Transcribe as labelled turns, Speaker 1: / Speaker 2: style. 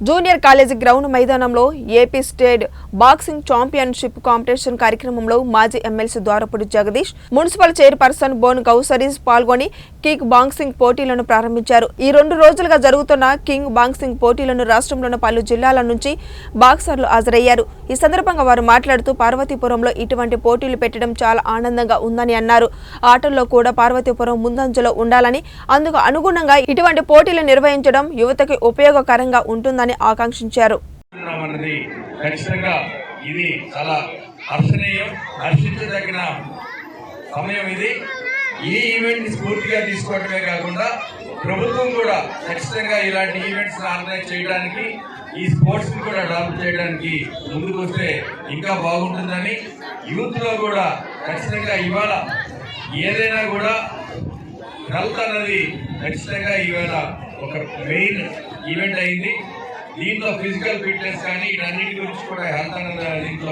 Speaker 1: Junior college ground మైదానంలో AP state boxing championship competition కార్యక్రమంలో మాజీ MLC Dwarapudi Jagadish, municipal chairperson బోన్ గౌసరీస్ పాల్గొని కిక్ బాక్సింగ్ పోటీలను ప్రారంభించారు. ఈ 2 రోజులుగా జరుగుతున్న కింగ్ బాక్సింగ్ పోటీలను రాష్ట్రంలోని పలు జిల్లాల నుంచి బాక్సర్లు హాజరయ్యారు. ఈ సందర్భంగా వారు మాట్లాడుతూ పార్వతీపురంలో ఇటువంటి పోటీలు పెట్టడం చాలా ఆనందంగా ఉందని అన్నారు. ఆటల్లో కూడా పార్వతీపురం ముందంజలో ఉండాలని, అందుకు అనుగుణంగా ఇటువంటి పోటీలు నిర్వహించడం యువతకి ఉపయోగకరంగా ఉంటుందని ఆకాంక్షించారు.
Speaker 2: ఇది చాలా హర్షణీయం, హర్షించదగిన సమయం. ఇది ఈ ఈవెంట్ స్ఫూర్తిగా తీసుకోవడమే కాకుండా ప్రభుత్వం కూడా ఖచ్చితంగా ఇలాంటి ఈవెంట్స్ ఆర్గనైజ్ చేయడానికి, ఈ స్పోర్ట్స్ కూడా డెవలప్ చేయడానికి ముందుకు వస్తే ఇంకా బాగుంటుందని, యూత్ లో కూడా ఖచ్చితంగా ఇవాళ ఏదైనా కూడా హెల్త్ అన్నది ఖచ్చితంగా ఇవాళ ఒక మెయిన్ ఈవెంట్ అయింది. దీంట్లో ఫిజికల్ ఫిట్నెస్ కానీ ఇవన్నిటి గురించి కూడా హెల్త్ అన్నది దీంట్లో